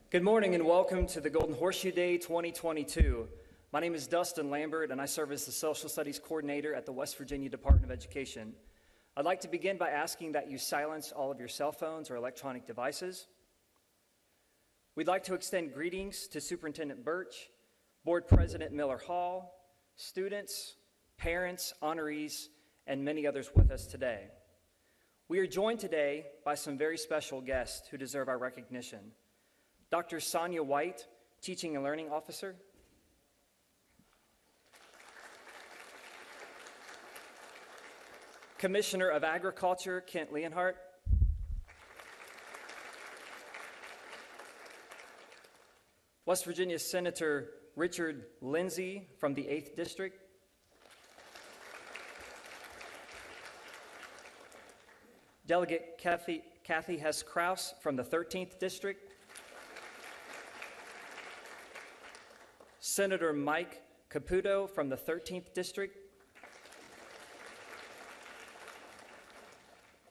Good morning and welcome to the Golden Horseshoe Day 2022. My name is Dustin Lambert and I serve as the Social Studies Coordinator at the West Virginia Department of Education. I'd like to begin by asking that you silence all of your cell phones or electronic devices. We'd like to extend greetings to Superintendent Birch, Board President Miller Hall, students, parents, honorees, and many others with us today. We are joined today by some very special guests who deserve our recognition. Dr. Sonia White, Teaching and Learning Officer. Commissioner of Agriculture, Kent Leonhardt. West Virginia Senator Richard Lindsay from the 8th District. Delegate Kathy Hess-Krause from the 13th District. Senator Mike Caputo from the 13th District.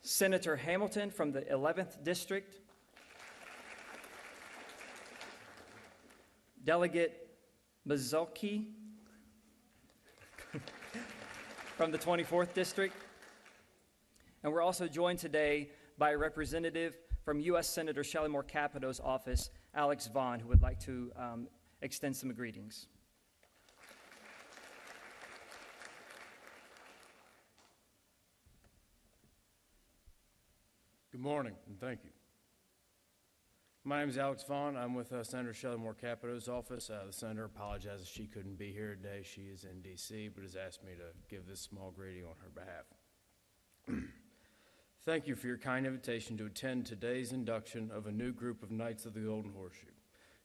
Senator Hamilton from the 11th District. Delegate Mazulki from the 24th District. And we're also joined today by a representative from U.S. Senator Shelley Moore Capito's office, Alex Vaughn, who would like to extend some greetings. Good morning, and thank you. My name is Alex Vaughn. I'm with Senator Shelley Moore Capito's office. The senator apologizes she couldn't be here today. She is in D.C., but has asked me to give this small greeting on her behalf. Thank you for your kind invitation to attend today's induction of a new group of Knights of the Golden Horseshoe.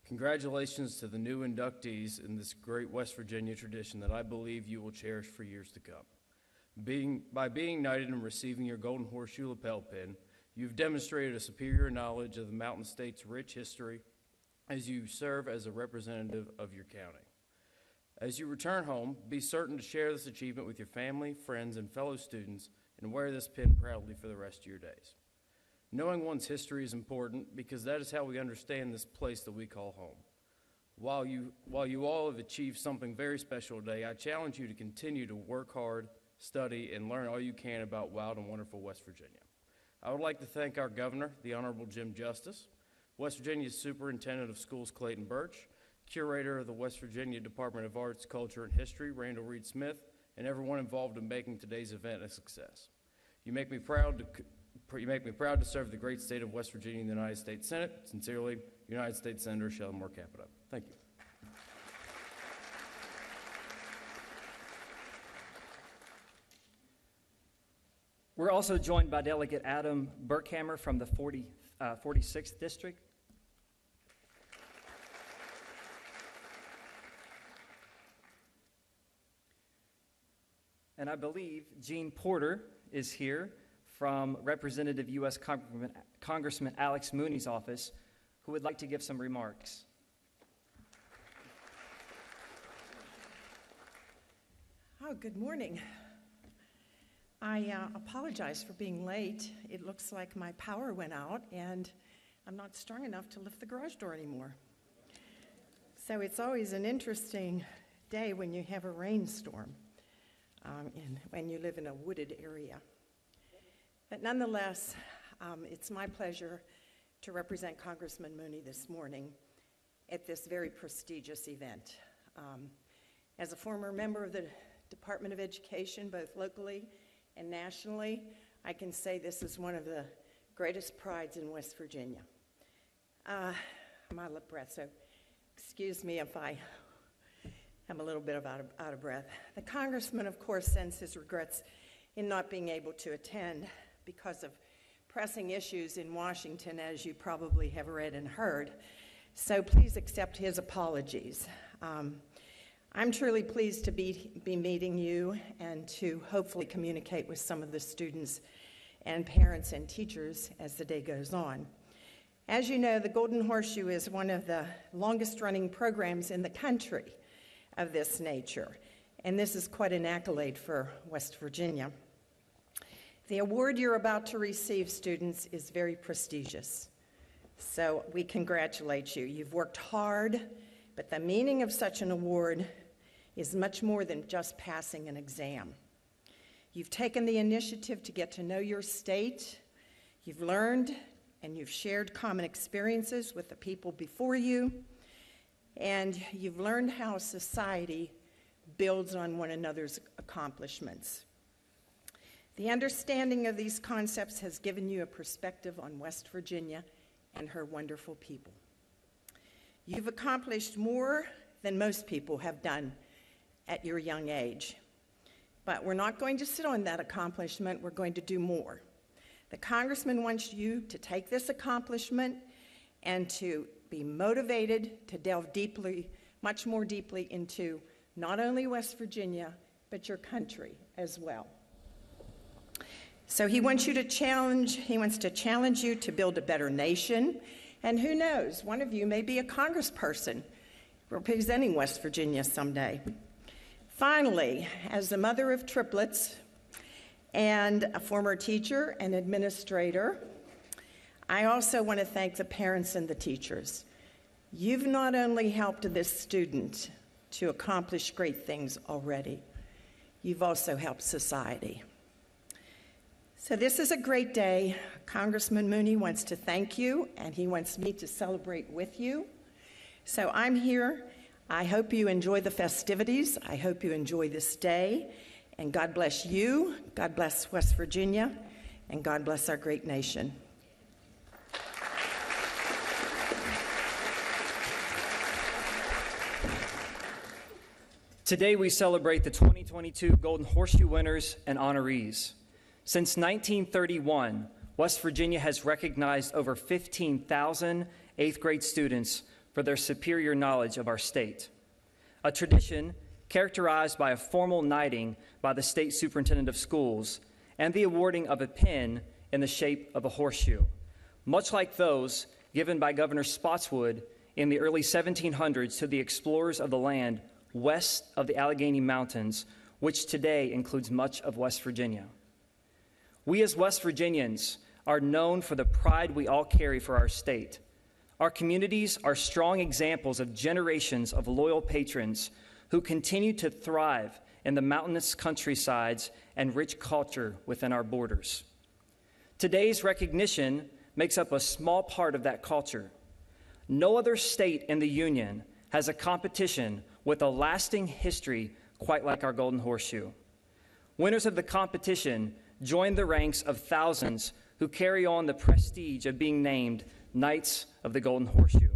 Congratulations to the new inductees in this great West Virginia tradition that I believe you will cherish for years to come. By being knighted and receiving your Golden Horseshoe lapel pin, you've demonstrated a superior knowledge of the Mountain State's rich history as you serve as a representative of your county. As you return home, be certain to share this achievement with your family, friends, and fellow students, and wear this pin proudly for the rest of your days. Knowing one's history is important because that is how we understand this place that we call home. While you all have achieved something very special today, I challenge you to continue to work hard, study, and learn all you can about wild and wonderful West Virginia. I would like to thank our governor, the Honorable Jim Justice, West Virginia's Superintendent of Schools, Clayton Birch, Curator of the West Virginia Department of Arts, Culture, and History, Randall Reed Smith, and everyone involved in making today's event a success. You make me proud to serve the great state of West Virginia in the United States Senate. Sincerely, United States Senator Shelley Moore Capito. Thank you. We're also joined by Delegate Adam Burkhammer from the 46th District. And I believe Gene Porter is here from Representative U.S. Congressman Alex Mooney's office, who would like to give some remarks. Oh, good morning. I apologize for being late. It looks like my power went out and I'm not strong enough to lift the garage door anymore. So it's always an interesting day when you have a rainstorm when you live in a wooded area. But nonetheless, it's my pleasure to represent Congressman Mooney this morning at this very prestigious event. As a former member of the Department of Education, both locally and nationally, I can say this is one of the greatest prides in West Virginia. I'm out of breath, so excuse me if I am a little bit out of breath. The Congressman, of course, sends his regrets in not being able to attend because of pressing issues in Washington, as you probably have read and heard. So please accept his apologies. I'm truly pleased to be meeting you and to hopefully communicate with some of the students and parents and teachers as the day goes on. As you know, the Golden Horseshoe is one of the longest running programs in the country of this nature, and this is quite an accolade for West Virginia. The award you're about to receive, students, is very prestigious. So we congratulate you. You've worked hard, but the meaning of such an award is much more than just passing an exam. You've taken the initiative to get to know your state. You've learned and you've shared common experiences with the people before you, and you've learned how society builds on one another's accomplishments. The understanding of these concepts has given you a perspective on West Virginia and her wonderful people. You've accomplished more than most people have done at your young age. But we're not going to sit on that accomplishment, we're going to do more. The Congressman wants you to take this accomplishment and to be motivated to delve deeply, much more deeply into not only West Virginia, but your country as well. So he wants to challenge you to build a better nation, and who knows, one of you may be a congressperson representing West Virginia someday. Finally, as the mother of triplets and a former teacher and administrator, I also want to thank the parents and the teachers. You've not only helped this student to accomplish great things already, you've also helped society. So this is a great day. Congressman Mooney wants to thank you, and he wants me to celebrate with you. So I'm here. I hope you enjoy the festivities. I hope you enjoy this day. And God bless you, God bless West Virginia, and God bless our great nation. Today we celebrate the 2022 Golden Horseshoe winners and honorees. Since 1931, West Virginia has recognized over 15,000 eighth grade students for their superior knowledge of our state, a tradition characterized by a formal knighting by the state superintendent of schools and the awarding of a pin in the shape of a horseshoe, much like those given by Governor Spotswood in the early 1700s to the explorers of the land west of the Allegheny Mountains, which today includes much of West Virginia. We as West Virginians are known for the pride we all carry for our state. Our communities are strong examples of generations of loyal patrons who continue to thrive in the mountainous countrysides and rich culture within our borders. Today's recognition makes up a small part of that culture. No other state in the Union has a competition with a lasting history quite like our Golden Horseshoe. Winners of the competition join the ranks of thousands who carry on the prestige of being named Knights of the Golden Horseshoe.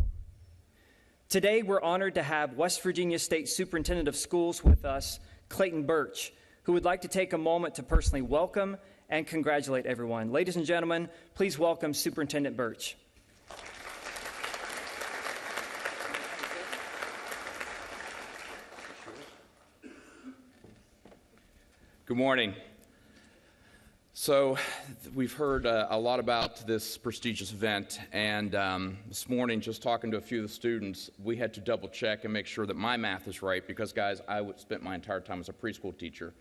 Today, we're honored to have West Virginia State Superintendent of Schools with us, Clayton Birch, who would like to take a moment to personally welcome and congratulate everyone. Ladies and gentlemen, please welcome Superintendent Birch. Good morning. So we've heard a lot about this prestigious event, and this morning, just talking to a few of the students, we had to double check and make sure that my math is right because, guys, I spent my entire time as a preschool teacher.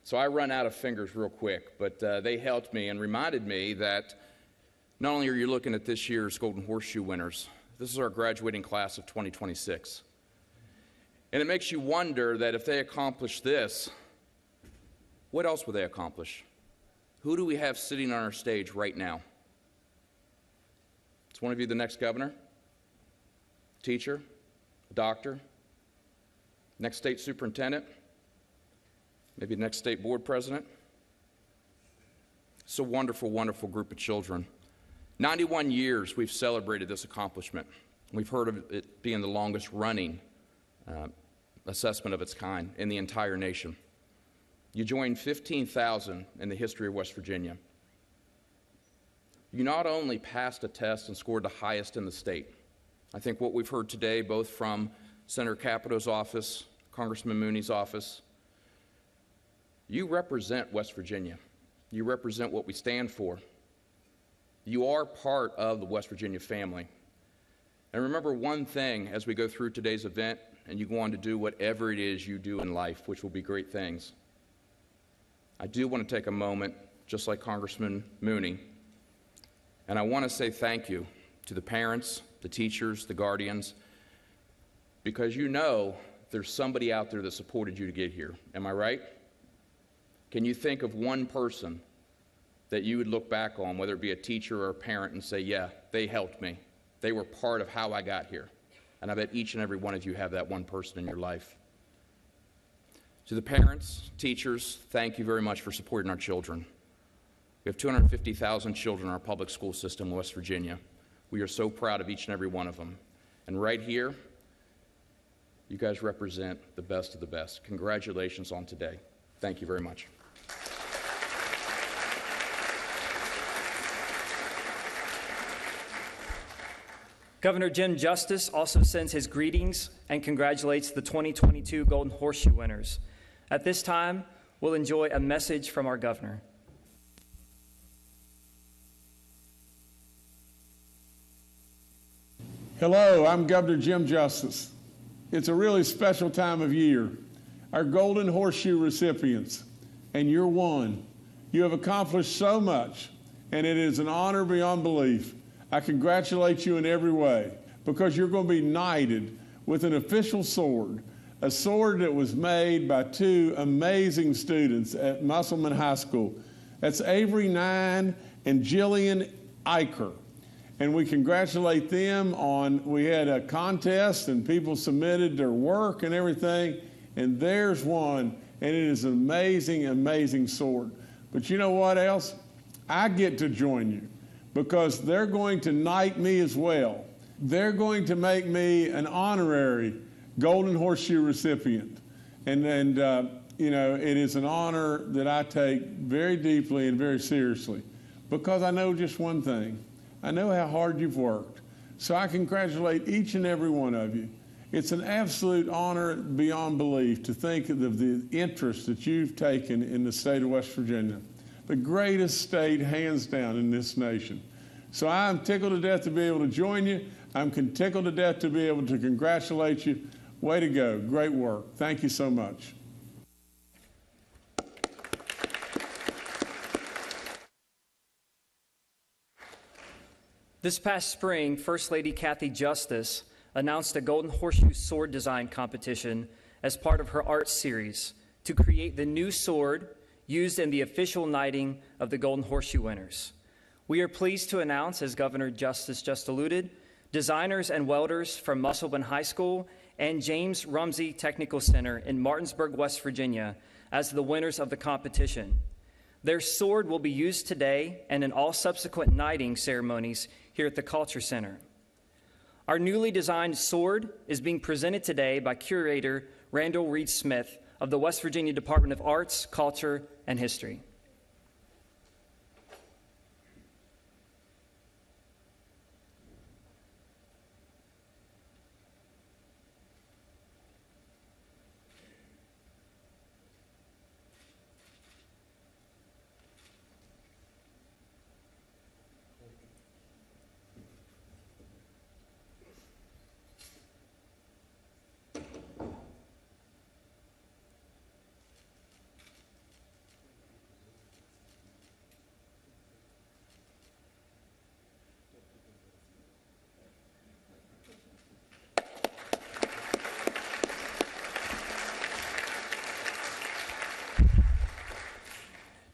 So I run out of fingers real quick, but they helped me and reminded me that not only are you looking at this year's Golden Horseshoe winners, this is our graduating class of 2026. And it makes you wonder that if they accomplish this, what else will they accomplish? Who do we have sitting on our stage right now? Is one of you the next governor? Teacher? Doctor? Next state superintendent? Maybe the next state board president? It's a wonderful, wonderful group of children. 91 years we've celebrated this accomplishment. We've heard of it being the longest running assessment of its kind in the entire nation. You joined 15,000 in the history of West Virginia. You not only passed a test and scored the highest in the state. I think what we've heard today, both from Senator Capito's office, Congressman Mooney's office, you represent West Virginia. You represent what we stand for. You are part of the West Virginia family. And remember one thing as we go through today's event and you go on to do whatever it is you do in life, which will be great things. I do want to take a moment, just like Congressman Mooney, and I want to say thank you to the parents, the teachers, the guardians, because you know there's somebody out there that supported you to get here. Am I right? Can you think of one person that you would look back on, whether it be a teacher or a parent, and say, yeah, they helped me. They were part of how I got here. And I bet each and every one of you have that one person in your life. To the parents, teachers, thank you very much for supporting our children. We have 250,000 children in our public school system in West Virginia. We are so proud of each and every one of them. And right here, you guys represent the best of the best. Congratulations on today. Thank you very much. Governor Jim Justice also sends his greetings and congratulates the 2022 Golden Horseshoe winners. At this time, we'll enjoy a message from our governor. Hello, I'm Governor Jim Justice. It's a really special time of year. Our Golden Horseshoe recipients, and you're one. You have accomplished so much, and it is an honor beyond belief. I congratulate you in every way because you're going to be knighted with an official sword, a sword that was made by two amazing students at Musselman High School. That's Avery Nine and Jillian Eicher. And we congratulate them on, we had a contest and people submitted their work and everything, and there's one, and it is an amazing, amazing sword. But you know what else? I get to join you, because they're going to knight me as well. They're going to make me an honorary Golden Horseshoe recipient. And you know, it is an honor that I take very deeply and very seriously, because I know just one thing. I know how hard you've worked. So I congratulate each and every one of you. It's an absolute honor beyond belief to think of the interest that you've taken in the state of West Virginia. The greatest state, hands down, in this nation. So I'm tickled to death to be able to join you. I'm tickled to death to be able to congratulate you. Way to go. Great work. Thank you so much. This past spring, First Lady Kathy Justice announced a Golden Horseshoe sword design competition as part of her art series to create the new sword used in the official knighting of the Golden Horseshoe winners. We are pleased to announce, as Governor Justice just alluded, designers and welders from Musselman High School and James Rumsey Technical Center in Martinsburg, West Virginia, as the winners of the competition. Their sword will be used today and in all subsequent knighting ceremonies here at the Culture Center. Our newly designed sword is being presented today by curator Randall Reed Smith of the West Virginia Department of Arts, Culture, and History.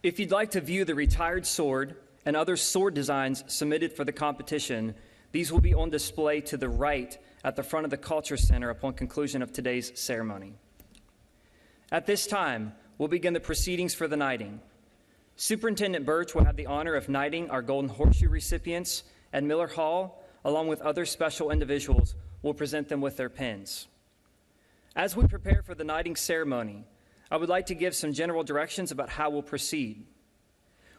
If you'd like to view the retired sword and other sword designs submitted for the competition, these will be on display to the right at the front of the Culture Center upon conclusion of today's ceremony. At this time, we'll begin the proceedings for the knighting. Superintendent Birch will have the honor of knighting our Golden Horseshoe recipients, and Miller Hall, along with other special individuals, will present them with their pins. As we prepare for the knighting ceremony, I would like to give some general directions about how we'll proceed.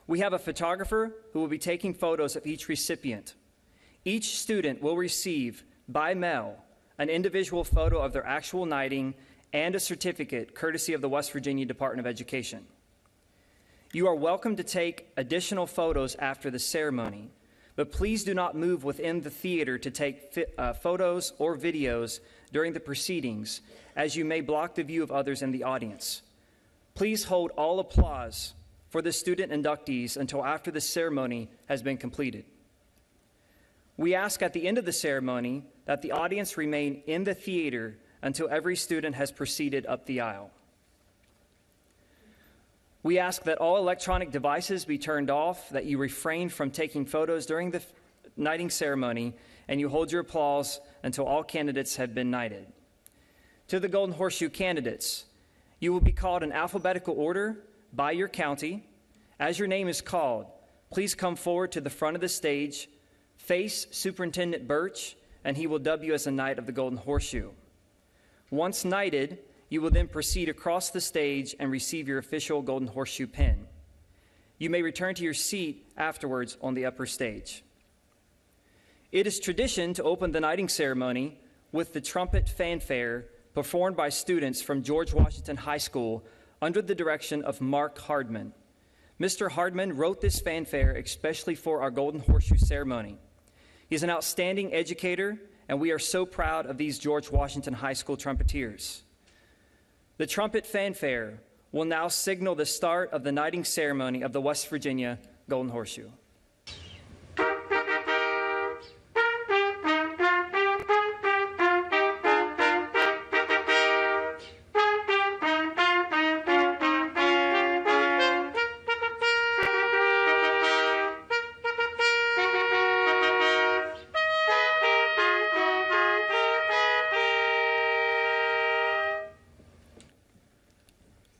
We have a photographer who will be taking photos of each recipient. Each student will receive, by mail, an individual photo of their actual knighting and a certificate courtesy of the West Virginia Department of Education. You are welcome to take additional photos after the ceremony, but please do not move within the theater to take photos or videos during the proceedings, as you may block the view of others in the audience. Please hold all applause for the student inductees until after the ceremony has been completed. We ask at the end of the ceremony that the audience remain in the theater until every student has proceeded up the aisle. We ask that all electronic devices be turned off, that you refrain from taking photos during the knighting ceremony, and you hold your applause until all candidates have been knighted. To the Golden Horseshoe candidates, you will be called in alphabetical order by your county. As your name is called, please come forward to the front of the stage, face Superintendent Birch, and he will dub you as a knight of the Golden Horseshoe. Once knighted, you will then proceed across the stage and receive your official Golden Horseshoe pin. You may return to your seat afterwards on the upper stage. It is tradition to open the knighting ceremony with the Trumpet Fanfare performed by students from George Washington High School under the direction of Mark Hardman. Mr. Hardman wrote this fanfare especially for our Golden Horseshoe ceremony. He's an outstanding educator, and we are so proud of these George Washington High School trumpeteers. The Trumpet Fanfare will now signal the start of the knighting ceremony of the West Virginia Golden Horseshoe.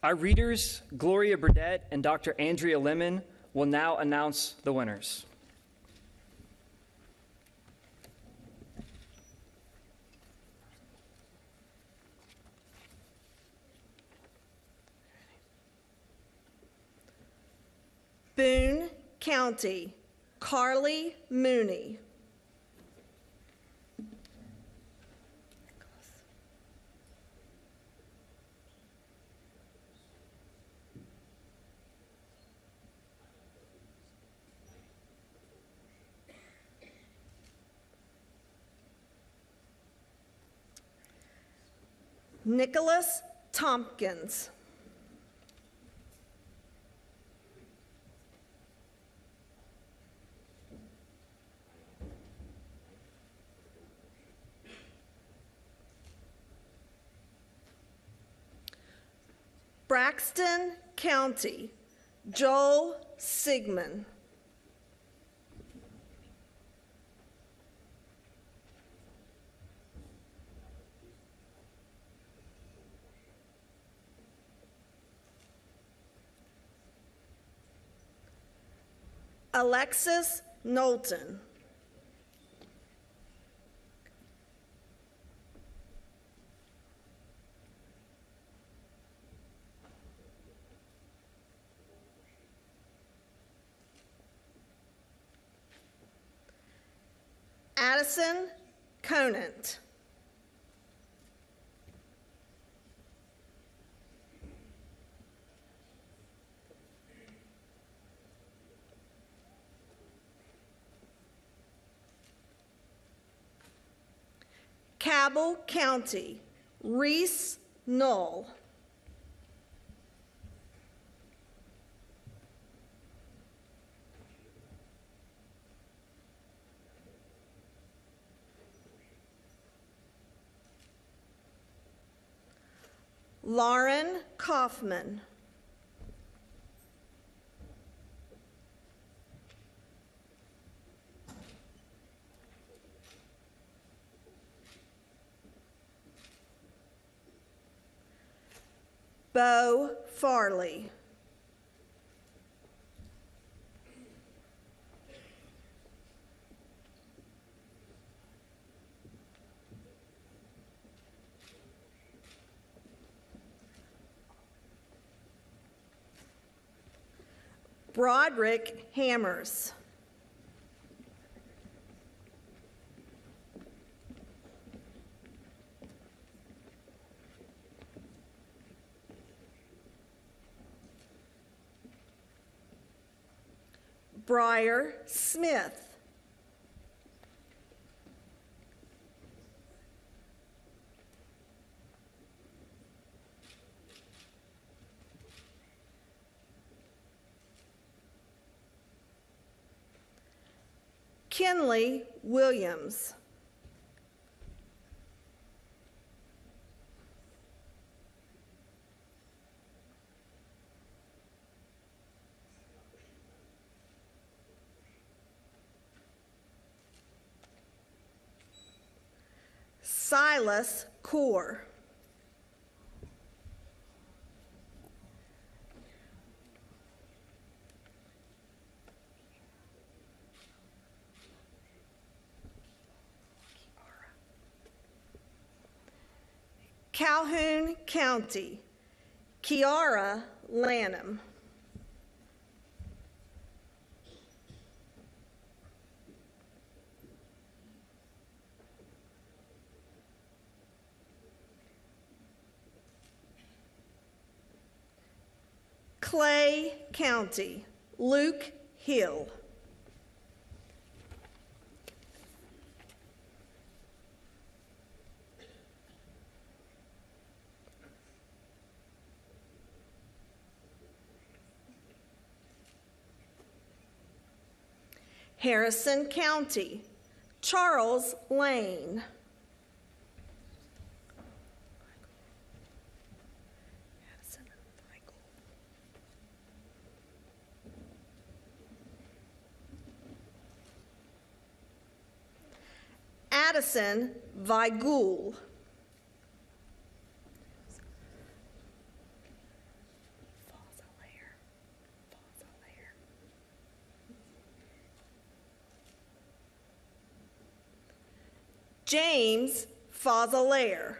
Our readers, Gloria Burdett and Dr. Andrea Lemon, will now announce the winners. Boone County, Carly Mooney. Nicholas Tompkins. Braxton County, Joel Sigmund. Alexis Knowlton. Addison Conant. Cabell County, Reese Knoll. Lauren Kaufman. Bo Farley. Broderick Hammers. Briar Smith. Kinley Williams. Silas Core. Calhoun County, Kiara Lanham. Clay County, Luke Hill. Harrison County, Charles Lane. Addison Vigul. James Fazalaire.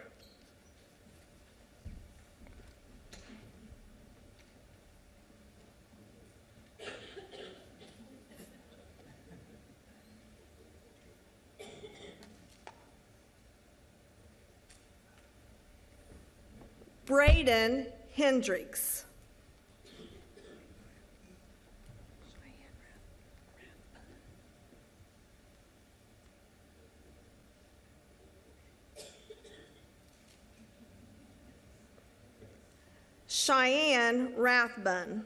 Braden Hendricks. Cheyenne Rathbun.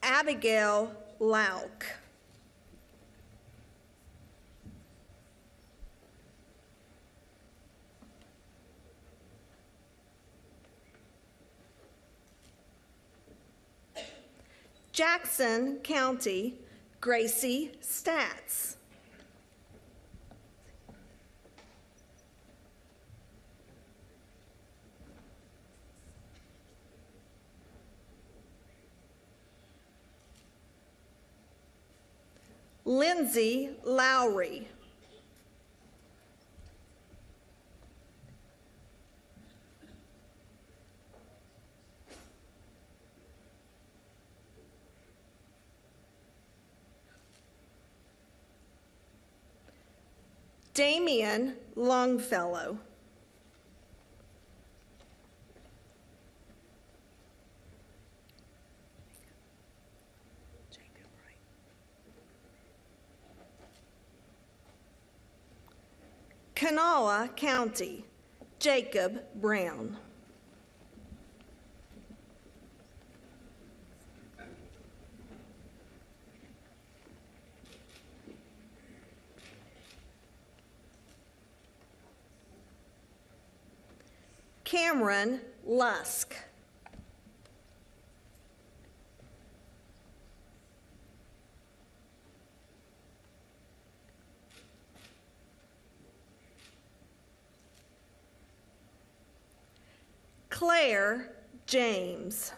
Abigail Lauk. Jackson County, Gracie Stats. Lindsay Lowry. Damian Longfellow. Kanawha County, Jacob Brown. Cameron Lusk. Claire James.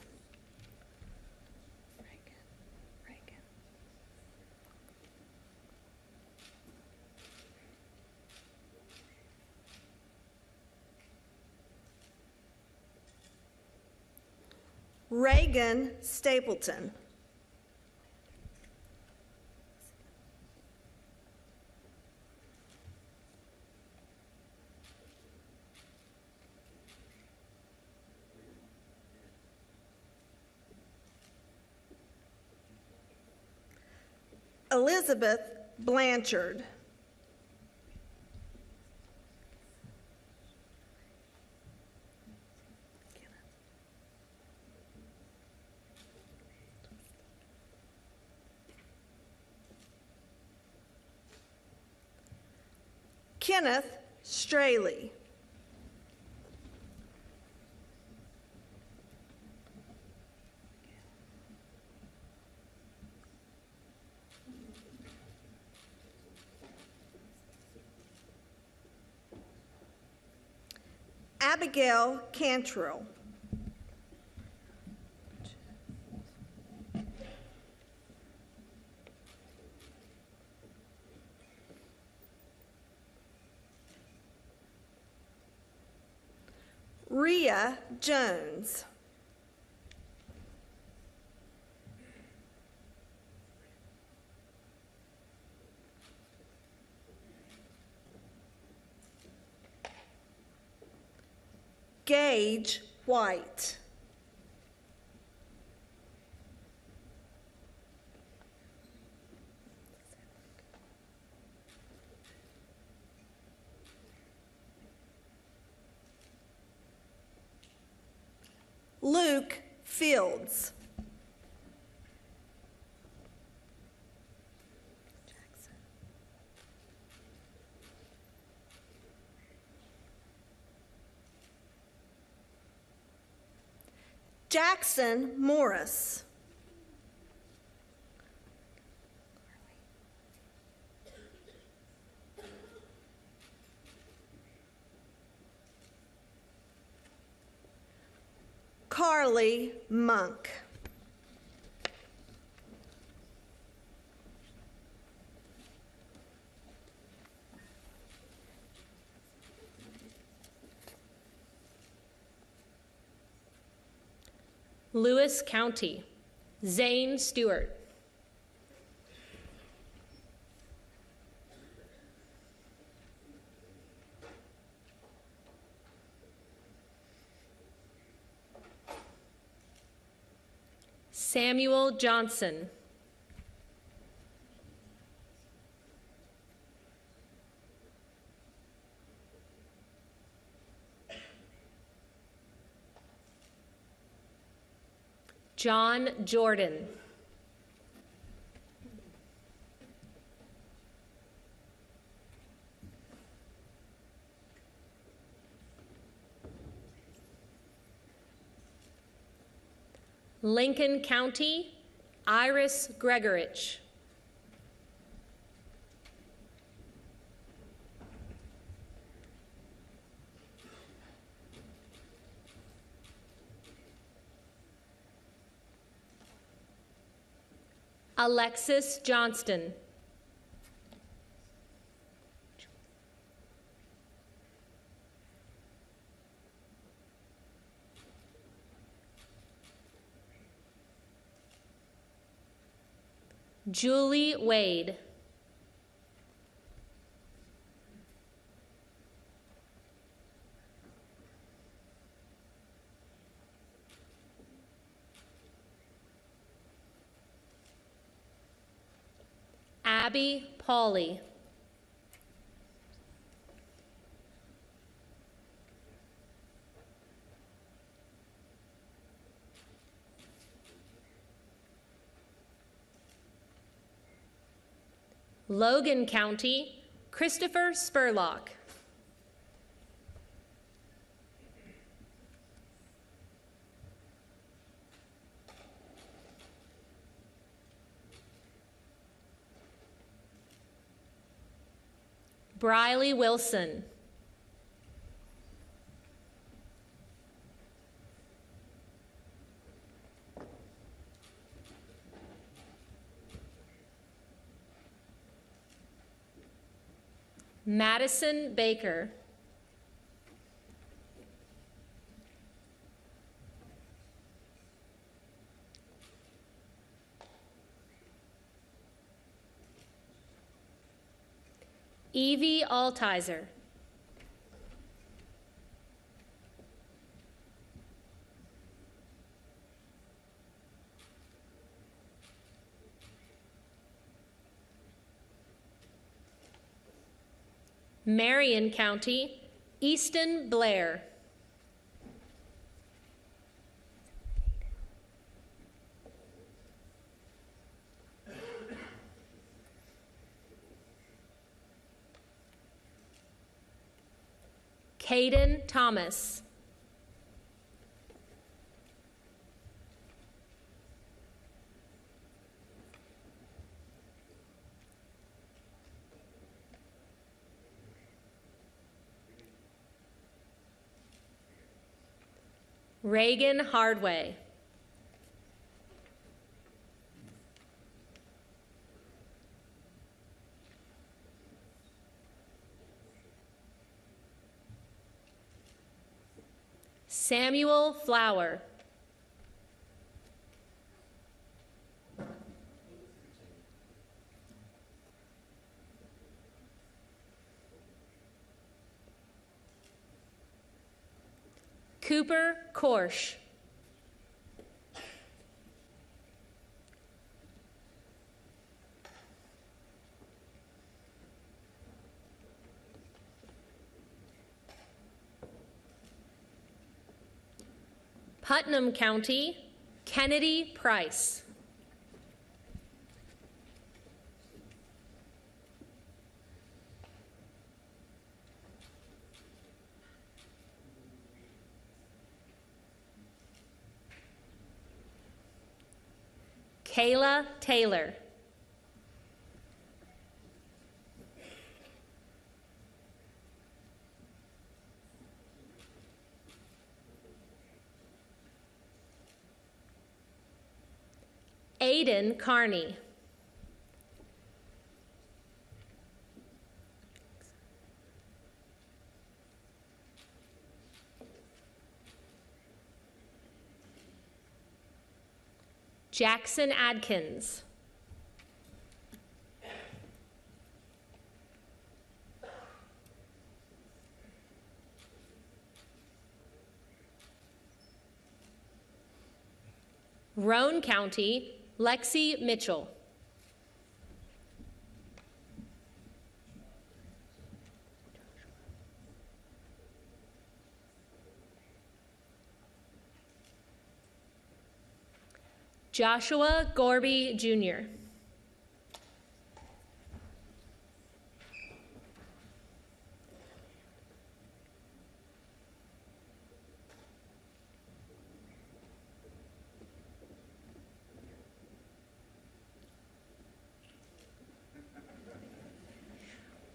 Reagan Stapleton. Elizabeth Blanchard. Kenneth Straley. Abigail Cantrell. Rhea Jones. Gage White. Luke Fields. Jackson Morris. Carly Monk. Lewis County, Zane Stewart. Samuel Johnson. John Jordan. Lincoln County, Iris Gregorich. Alexis Johnston. Julie Wade. Abby Pauley. Logan County, Christopher Spurlock. Briley Wilson. Madison Baker. Evie Altizer. Marion County, Easton Blair. Caden Thomas. Reagan Hardway. Samuel Flower. Cooper Korsch. Putnam County, Kennedy Price. Kayla Taylor. Aiden Carney. Jackson Adkins. Roane County, Lexi Mitchell. Joshua Gorby Jr.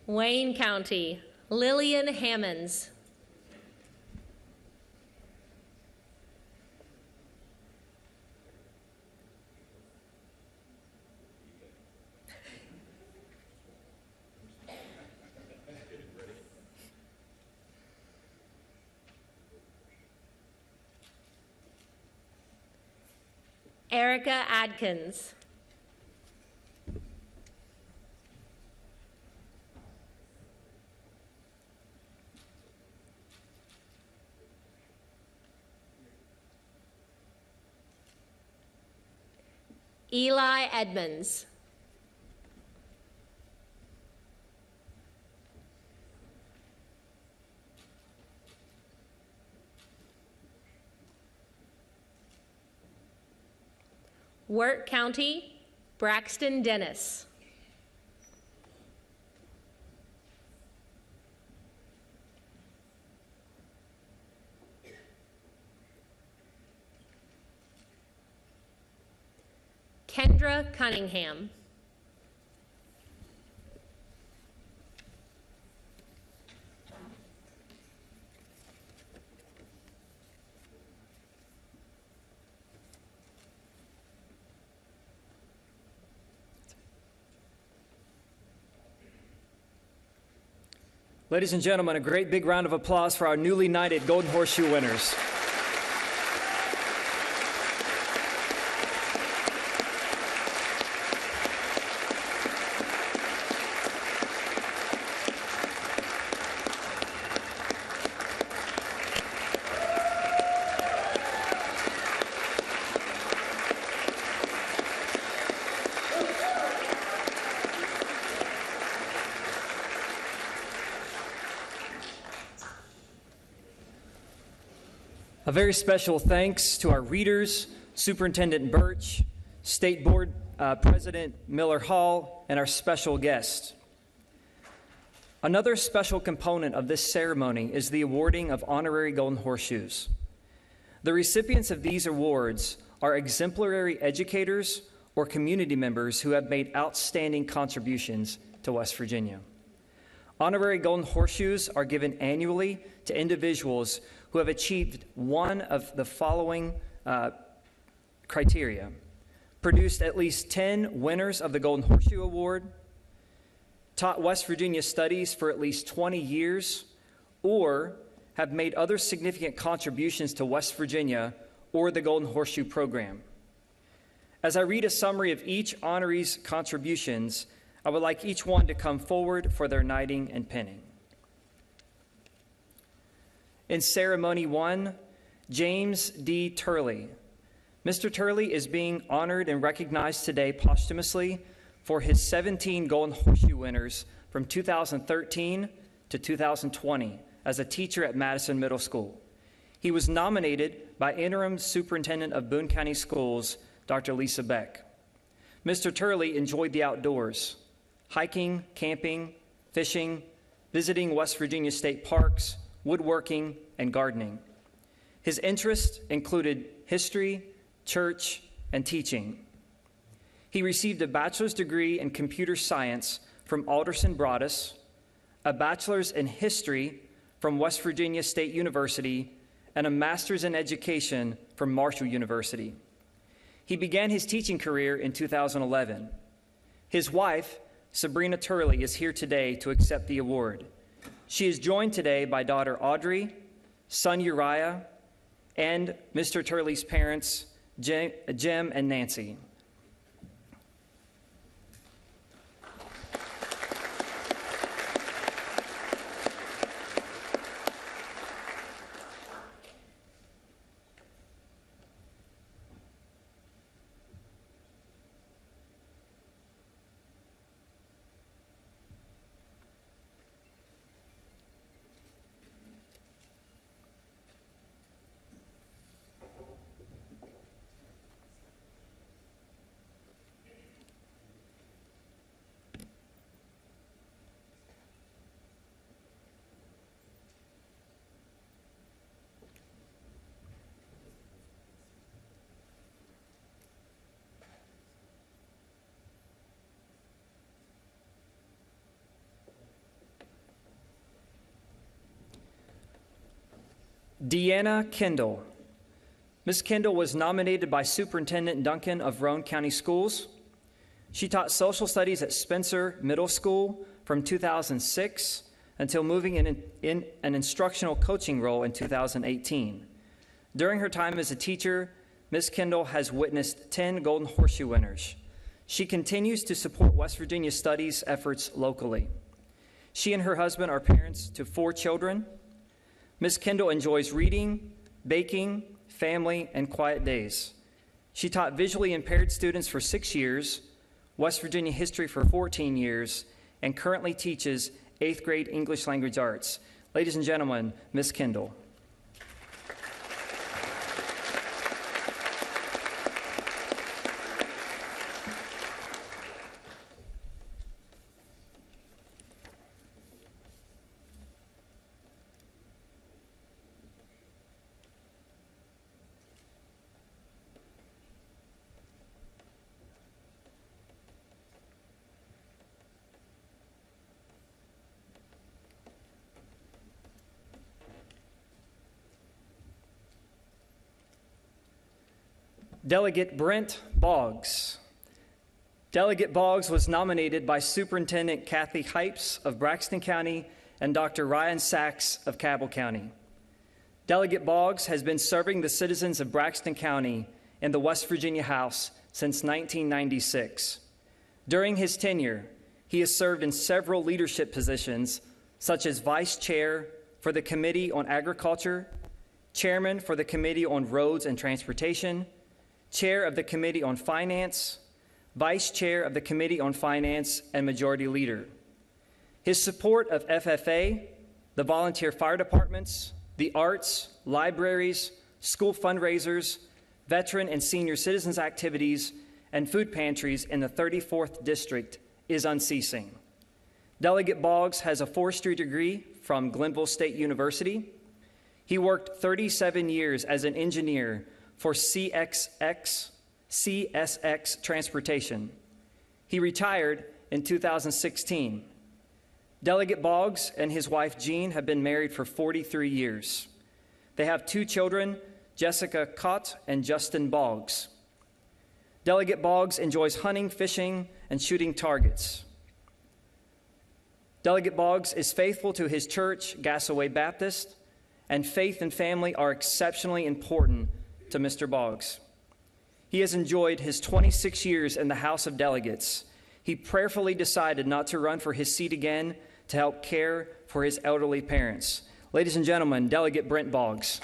Wayne County, Lillian Hammonds. Erica Adkins. Eli Edmonds. Wirt County, Braxton Dennis. Kendra Cunningham. Ladies and gentlemen, a great big round of applause for our newly knighted Golden Horseshoe winners. A very special thanks to our readers, Superintendent Birch, State Board President Miller Hall, and our special guest. Another special component of this ceremony is the awarding of honorary Golden Horseshoes. The recipients of these awards are exemplary educators or community members who have made outstanding contributions to West Virginia. Honorary Golden Horseshoes are given annually to individuals who have achieved one of the following criteria: produced at least 10 winners of the Golden Horseshoe Award, taught West Virginia studies for at least 20 years, or have made other significant contributions to West Virginia or the Golden Horseshoe program. As I read a summary of each honoree's contributions, I would like each one to come forward for their knighting and pinning. In Ceremony 1, James D. Turley. Mr. Turley is being honored and recognized today posthumously for his 17 Golden Horseshoe winners from 2013 to 2020 as a teacher at Madison Middle School. He was nominated by Interim Superintendent of Boone County Schools, Dr. Lisa Beck. Mr. Turley enjoyed the outdoors, hiking, camping, fishing, visiting West Virginia state parks, woodworking, and gardening. His interests included history, church, and teaching. He received a bachelor's degree in computer science from Alderson Broaddus, a bachelor's in history from West Virginia State University, and a master's in education from Marshall University. He began his teaching career in 2011. His wife, Sabrina Turley, is here today to accept the award. She is joined today by daughter Audrey, son Uriah, and Mr. Turley's parents, Jim and Nancy. Deanna Kendall. Ms. Kendall was nominated by Superintendent Duncan of Roane County Schools. She taught social studies at Spencer Middle School from 2006 until moving in an instructional coaching role in 2018. During her time as a teacher, Ms. Kendall has witnessed 10 Golden Horseshoe winners. She continues to support West Virginia studies efforts locally. She and her husband are parents to 4 children. Ms. Kendall enjoys reading, baking, family, and quiet days. She taught visually impaired students for 6 years, West Virginia history for 14 years, and currently teaches 8th grade English language arts. Ladies and gentlemen, Ms. Kendall. Delegate Brent Boggs. Delegate Boggs was nominated by Superintendent Kathy Hypes of Braxton County and Dr. Ryan Sachs of Cabell County. Delegate Boggs has been serving the citizens of Braxton County in the West Virginia House since 1996. During his tenure, he has served in several leadership positions, such as Vice Chair for the Committee on Agriculture, Chairman for the Committee on Roads and Transportation, Chair of the Committee on Finance, Vice Chair of the Committee on Finance, and Majority Leader. His support of FFA, the volunteer fire departments, the arts, libraries, school fundraisers, veteran and senior citizens activities, and food pantries in the 34th District is unceasing. Delegate Boggs has a forestry degree from Glenville State University. He worked 37 years as an engineer for CSX Transportation. He retired in 2016. Delegate Boggs and his wife Jean have been married for 43 years. They have 2 children, Jessica Cott and Justin Boggs. Delegate Boggs enjoys hunting, fishing, and shooting targets. Delegate Boggs is faithful to his church, Gasaway Baptist, and faith and family are exceptionally important to Mr. Boggs. He has enjoyed his 26 years in the House of Delegates. He prayerfully decided not to run for his seat again to help care for his elderly parents. Ladies and gentlemen, Delegate Brent Boggs.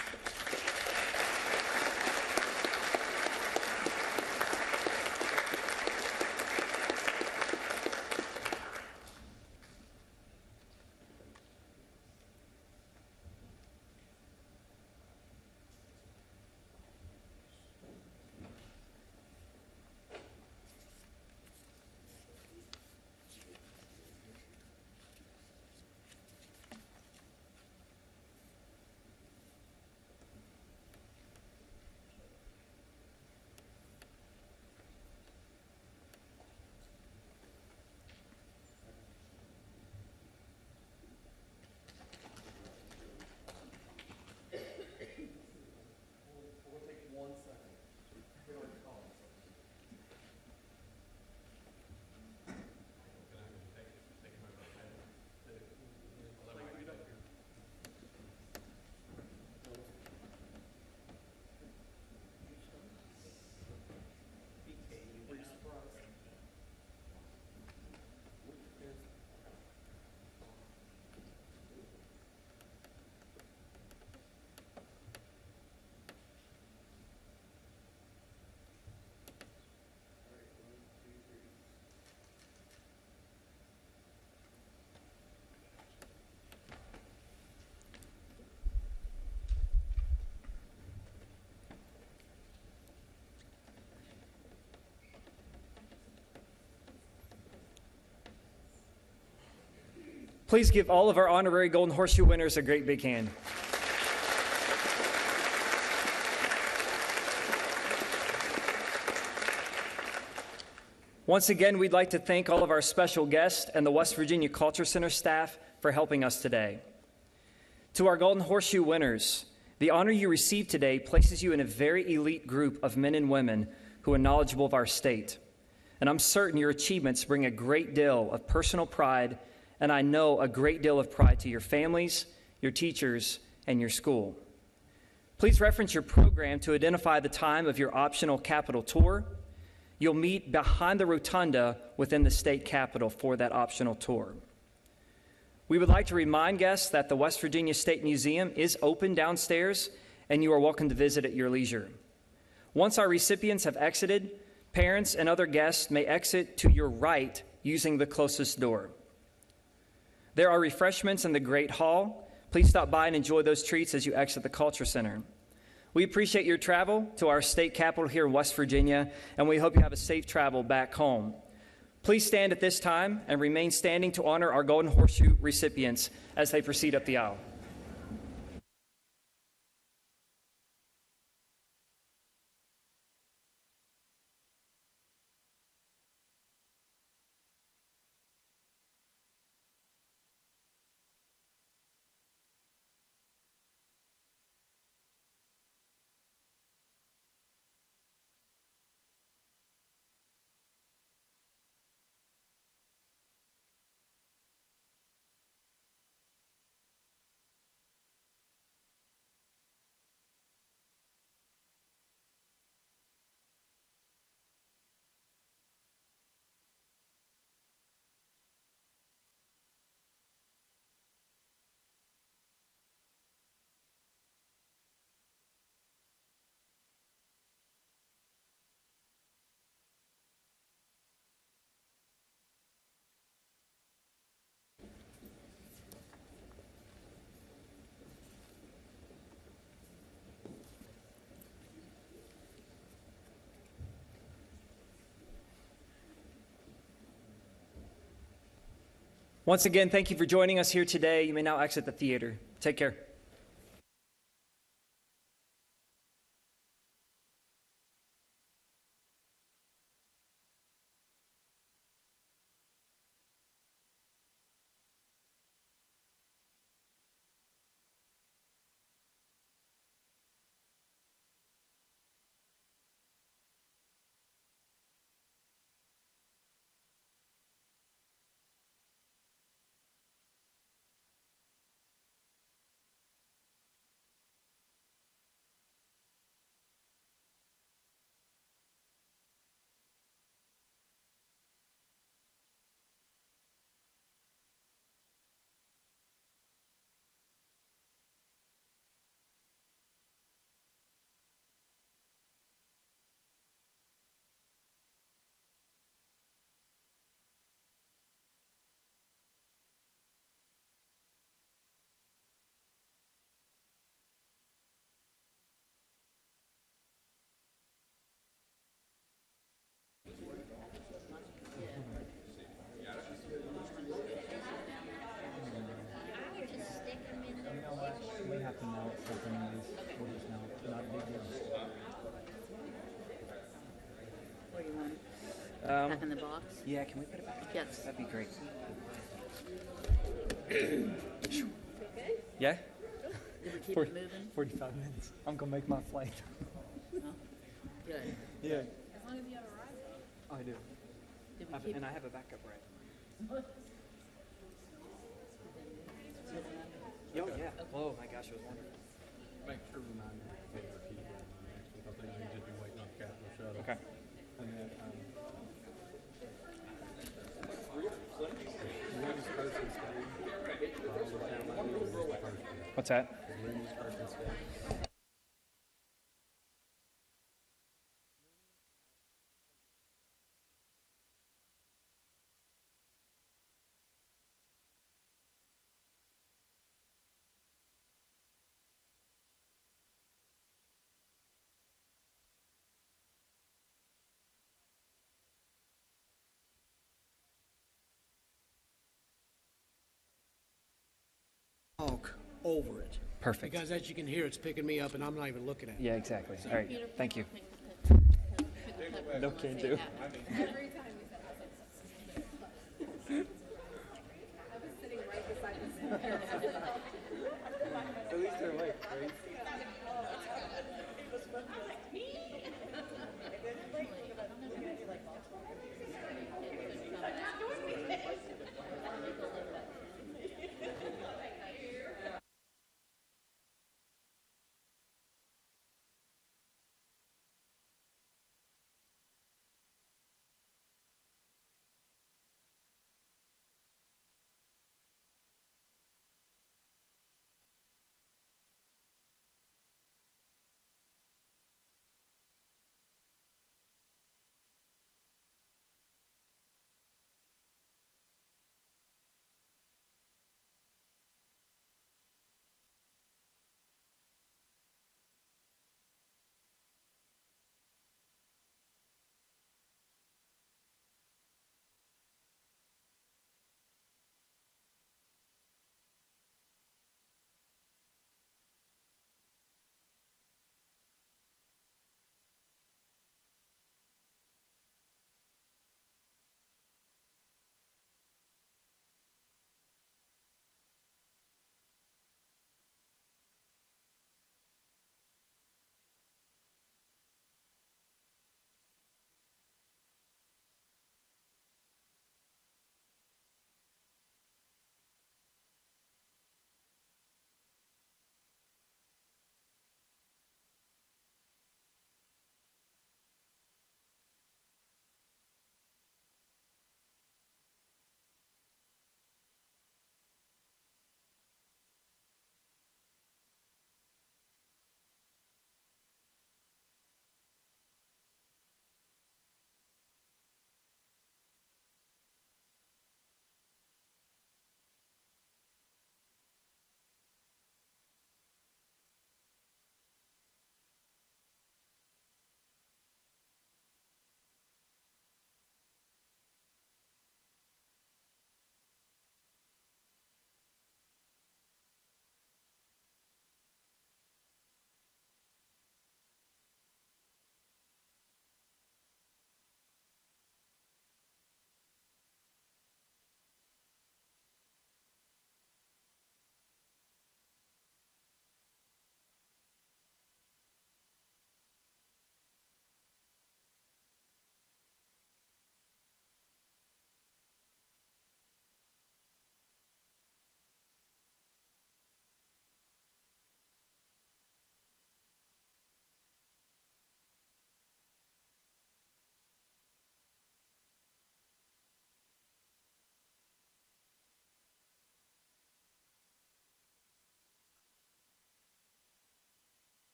Please give all of our honorary Golden Horseshoe winners a great big hand. Once again, we'd like to thank all of our special guests and the West Virginia Culture Center staff for helping us today. To our Golden Horseshoe winners, the honor you received today places you in a very elite group of men and women who are knowledgeable of our state. And I'm certain your achievements bring a great deal of personal pride, and I know a great deal of pride to your families, your teachers, and your school. Please reference your program to identify the time of your optional Capitol tour. You'll meet behind the rotunda within the state capitol for that optional tour. We would like to remind guests that the West Virginia State Museum is open downstairs, and you are welcome to visit at your leisure. Once our recipients have exited, parents and other guests may exit to your right using the closest door. There are refreshments in the Great Hall. Please stop by and enjoy those treats as you exit the Culture Center. We appreciate your travel to our state capitol here in West Virginia, and we hope you have a safe travel back home. Please stand at this time and remain standing to honor our Golden Horseshoe recipients as they proceed up the aisle. Once again, thank you for joining us here today. You may now exit the theater. Take care. Back in the box? Yeah, can we put it back? Yes. That'd be great. Yeah? Did we keep it moving? 45 minutes. I'm going to make my flight. No? Good. Yeah. As long as you have a ride. I do. Did we keep And I have a backup ride. Oh, yeah. Oh, my gosh, it was wonderful. Make sure remind me to take our key here because they may just be waiting on the Capitol shuttle. Okay. And then, Louis person stayed. What's that? Louis person stayed. Talk over it. Perfect. Because as you can hear, it's picking me up and I'm not even looking at it. Yeah, exactly. All right. Thank you. No can do. At least they're